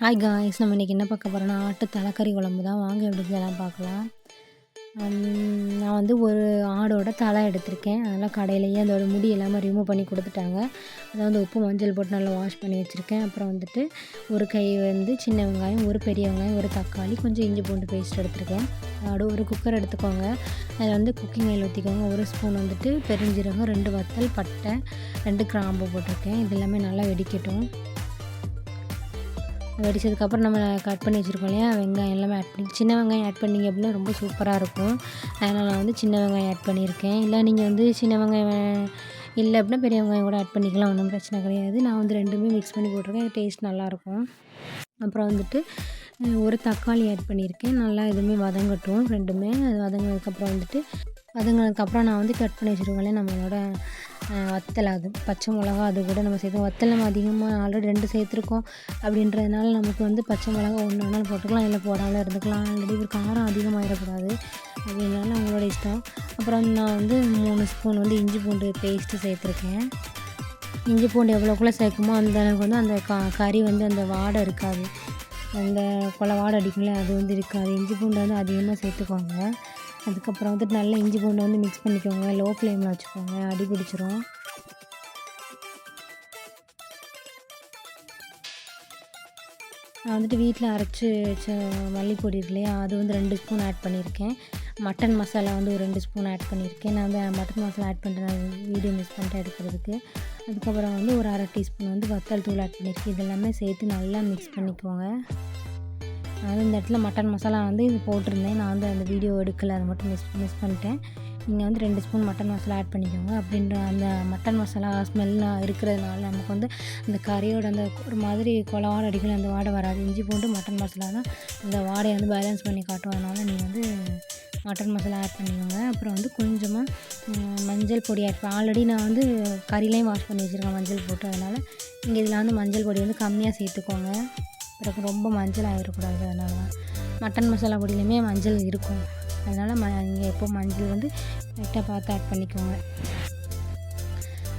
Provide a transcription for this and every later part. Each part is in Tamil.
ஹாய் காய்ஸ், நம்ம இன்றைக்கி என்ன பார்க்க போகிறோன்னா ஆட்டு தலைக்கறி குழம்பு தான். வாங்க எப்படி செஞ்சலாம் பார்க்கலாம். நான் வந்து ஒரு ஆடோட தலை எடுத்திருக்கேன். அதெல்லாம் கடையிலேயே அதோட முடி எல்லாமே ரிமூவ் பண்ணி கொடுத்துட்டாங்க. அதை வந்து உப்பு மஞ்சள் போட்டு நல்லா வாஷ் பண்ணி வச்சுருக்கேன். அப்புறம் வந்துட்டு ஒரு கை வந்து சின்ன வெங்காயம், ஒரு பெரிய வெங்காயம், ஒரு தக்காளி, கொஞ்சம் இஞ்சி பூண்டு பேஸ்ட் எடுத்திருக்கேன். அதோட ஒரு குக்கர் எடுத்துக்கோங்க. அதில் வந்து குக்கிங் ஆயில் ஊற்றிக்கோங்க. ஒரு ஸ்பூன் வந்துட்டு பெருஞ்சீரகம், 2 வத்தல், பட்டை, 2 கிராம்பு போட்டிருக்கேன். இது எல்லாமே நல்லா வெடிக்கட்டும். வெடிச்சதுக்கப்புறம் நம்ம கட் பண்ணி வச்சுருக்கோம் இல்லையா, வெங்காயம் எல்லாமே ஆட் பண்ணி, சின்ன வெங்காயம் ஆட் பண்ணிங்க அப்படின்னா ரொம்ப சூப்பராக இருக்கும். அதனால் நான் வந்து சின்ன வெங்காயம் ஆட் பண்ணியிருக்கேன். இல்லை நீங்கள் வந்து சின்ன வெங்காயம் இல்லை அப்படின்னா பெரிய வெங்காயம் கூட ஆட் பண்ணிக்கலாம், ஒன்றும் பிரச்சனை கிடையாது. நான் வந்து ரெண்டுமே மிக்ஸ் பண்ணி போட்டிருக்கேன். டேஸ்ட் நல்லாயிருக்கும். அப்புறம் வந்துட்டு ஒரு தக்காளி ஆட் பண்ணியிருக்கேன். நல்லா எதுவுமே வதங்கட்டும் ரெண்டுமே. அது வதங்கினதுக்கப்புறம் வந்துட்டு வதங்கினதுக்கப்புறம் நான் வந்து கட் பண்ணி வச்சுருக்கோம் நம்மளோட வத்தல், அது பச்சை மிளகா அது கூட நம்ம சேர்த்துக்கோம். வத்தல் நம்ம அதிகமாக ஆல்ரெடி 2 சேர்த்துருக்கோம் அப்படின்றதுனால நமக்கு வந்து பச்சை மிளகா ஒன்று வேணாலும் போட்டுக்கலாம், இல்லை போடாமல் இருந்துக்கலாம். ஆல்ரெடி ஒரு காரம் அதிகமாகிடக்கூடாது அப்படின்னால அவங்களோட இஷ்டம். அப்புறம் நான் வந்து 3 ஸ்பூன் வந்து இஞ்சி பூண்டு பேஸ்ட்டு சேர்த்துருக்கேன். இஞ்சி பூண்டு எவ்வளோக்குள்ளே சேர்க்குமோ அந்த அளவுக்கு வந்து அந்த கறி வந்து அந்த வாடை இருக்காது, அந்த வாடை அடிக்கும்ல, அது வந்து இருக்காது. இஞ்சி பூண்டு வந்து அதிகமாக சேர்த்துக்கோங்க. அதுக்கப்புறம் வந்துட்டு நல்லா இஞ்சி பூண்டை வந்து மிக்ஸ் பண்ணிக்கோங்க. லோ ஃப்ளேமில் வச்சுக்கோங்க, அடி பிடிச்சிரும். நான் வந்துட்டு வீட்டில் அரைச்சி வச்ச மல்லிப்பொடி இருக்கு இல்லையா, அது வந்து 2 ஸ்பூன் ஆட் பண்ணியிருக்கேன். மட்டன் மசாலா வந்து ஒரு 2 ஸ்பூன் ஆட் பண்ணியிருக்கேன். நான் வந்து மட்டன் மசாலா ஆட் பண்ணுறேன், வீடியோ மிஸ் பண்ணிட்டு எடுக்கிறதுக்கு. அதுக்கப்புறம் வந்து ஒரு 1/2 டீஸ்பூன் வந்து வத்தல் தூள் ஆட் பண்ணியிருக்கேன். இதெல்லாமே சேர்த்து நல்லா மிக்ஸ் பண்ணிக்கோங்க. நான் வந்து இந்த இடத்துல மட்டன் மசாலா வந்து இது போட்டிருந்தேன், நான் வந்து அந்த வீடியோ எடுக்கலை, அதை மட்டும் மிஸ் பண்ணிட்டேன். நீங்கள் வந்து 2 ஸ்பூன் மட்டன் மசாலா ஆட் பண்ணிக்கோங்க. அப்படின்ற அந்த மட்டன் மசாலா ஸ்மெல்லாம் இருக்கிறதுனால நமக்கு வந்து அந்த கறியோட அந்த ஒரு மாதிரி வாடை அடிக்கல, அந்த வாடை வராது. இஞ்சி பூண்டு மட்டன் மசாலா தான் அந்த வாடையை வந்து பேலன்ஸ் பண்ணி காட்டும். அதனால் நீங்கள் வந்து மட்டன் மசாலா ஆட் பண்ணிக்கோங்க. அப்புறம் வந்து கொஞ்சமாக மஞ்சள் பொடி ஆட் ஆல்ரெடி நான் வந்து கறிலையும் வாஷ் பண்ணி வச்சுருக்கேன் மஞ்சள் போட்டு. அதனால் நீங்கள் இதில் வந்து மஞ்சள் பொடி வந்து கம்மியாக சேர்த்துக்கோங்க. பிறகு ரொம்ப மஞ்சள் ஆகிடக்கூடாது. அதனால தான் மட்டன் மசாலா பொடியிலையுமே மஞ்சள் இருக்கும். அதனால் நீங்கள் எப்போ மஞ்சள் வந்து லைட்டாக பார்த்து ஆட் பண்ணிக்கோங்க.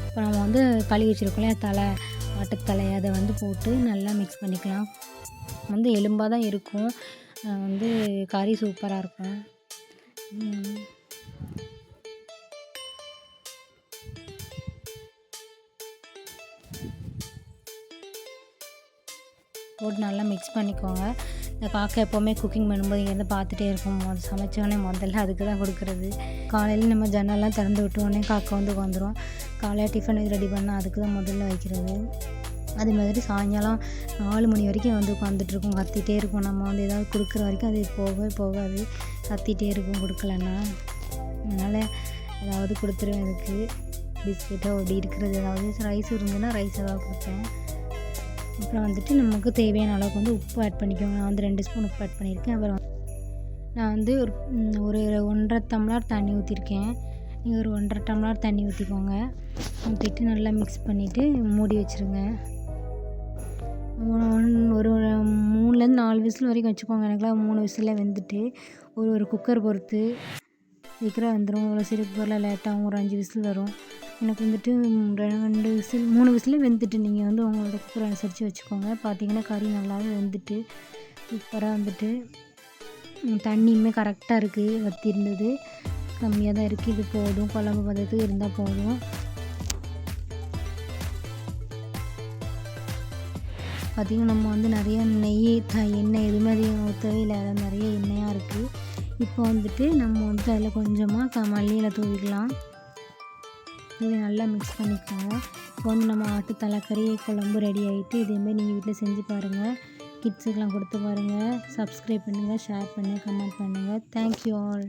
இப்போ நம்ம வந்து கழுவி வச்சுருக்கோம் தலை, ஆட்டுத்தலை, அதை வந்து போட்டு நல்லா மிக்ஸ் பண்ணிக்கலாம். வந்து எலும்பாக தான் இருக்கும், வந்து கறி சூப்பராக இருக்கும். போட்டு நல்லா மிக்ஸ் பண்ணிக்கோங்க. இந்த காக்கா எப்போவுமே குக்கிங் பண்ணும்போது இங்கேருந்து பார்த்துட்டே இருக்கும். அது சமைச்சோடனே முதல்ல அதுக்கு தான் கொடுக்குறது. காலையில் நம்ம ஜன்னல்லாம் திறந்து விட்டோடனே காக்கா வந்து வந்துடும். காலையில் டிஃபன் இது ரெடி பண்ணால் அதுக்கு தான் முதல்ல வைக்கிறது. அதே மாதிரி சாயங்காலம் 4 மணி வரைக்கும் வந்து உட்காந்துட்ருக்கும், கத்திகிட்டே இருக்கும். நம்ம வந்து ஏதாவது கொடுக்குற வரைக்கும் அது போகவே போகாது, கத்திகிட்டே இருக்கும் கொடுக்கலன்னா. அதனால் ஏதாவது கொடுத்துருவேன் அதுக்கு, பிஸ்கெட்டோ அப்படி இருக்கிறது. ஏதாவது ரைஸ் இருந்ததுன்னா ரைஸ் ஏதாவது கொடுப்பேன். அப்புறம் வந்துட்டு நமக்கு தேவையான அளவுக்கு வந்து உப்பு ஆட் பண்ணிக்கோங்க. நான் வந்து 2 ஸ்பூன் உப்பு ஆட் பண்ணியிருக்கேன். அப்புறம் நான் வந்து ஒரு 1.5 டம்ளர் தண்ணி ஊற்றிருக்கேன். நீங்கள் ஒரு 1.5 டம்ளர் தண்ணி ஊற்றிக்கோங்க. ஊற்றிட்டு நல்லா மிக்ஸ் பண்ணிவிட்டு மூடி வச்சுருங்க. ஒரு 3லேருந்து 4 விசில் வரைக்கும் வச்சுக்கோங்க. எனக்குலாம் 3 விசிலில் வெந்துட்டு, ஒரு குக்கர் பொறுத்து சீக்கிரம் வந்துடும். இவ்வளோ சிறு குக்கரில் லேட்டாகும், ஒரு 5 விசில் வரும். எனக்கு வந்துட்டு 2 விசில் 3 விசிலே வெந்துட்டு. நீங்கள் வந்து உங்களோட குக்கரை அனுசரித்து வச்சுக்கோங்க. பார்த்தீங்கன்னா கறி நல்லாவே வெந்துட்டு சூப்பராக வந்துட்டு தண்ணியுமே கரெக்டாக இருக்குது, வற்றி இருந்தது கம்மியாக தான் இருக்குது. இது போதும், குழம்பு பதத்துக்கு இருந்தால் போதும். பார்த்திங்கன்னா நம்ம வந்து நிறைய நெய் எண்ணெய் எதுவுமே அதிகம் ஊற்றவே இல்லை, அதில் நிறைய எண்ணெயாக இருக்குது. இப்போ வந்துட்டு நம்ம வந்து அதில் கொஞ்சமாக மல்லியில் தூவிக்கலாம். இதை நல்லா மிக்ஸ் பண்ணிக்கோங்க. இப்போ வந்து நம்ம ஆட்டு தலைக்கறி குழம்பு ரெடி ஆகிட்டு. இதேமாதிரி நீங்கள் வீட்டில் செஞ்சு பாருங்கள், கிட்ஸுக்கெலாம் கொடுத்து பாருங்கள். சப்ஸ்கிரைப் பண்ணுங்கள், ஷேர் பண்ணுங்கள், கமெண்ட் பண்ணுங்கள். Thank you all.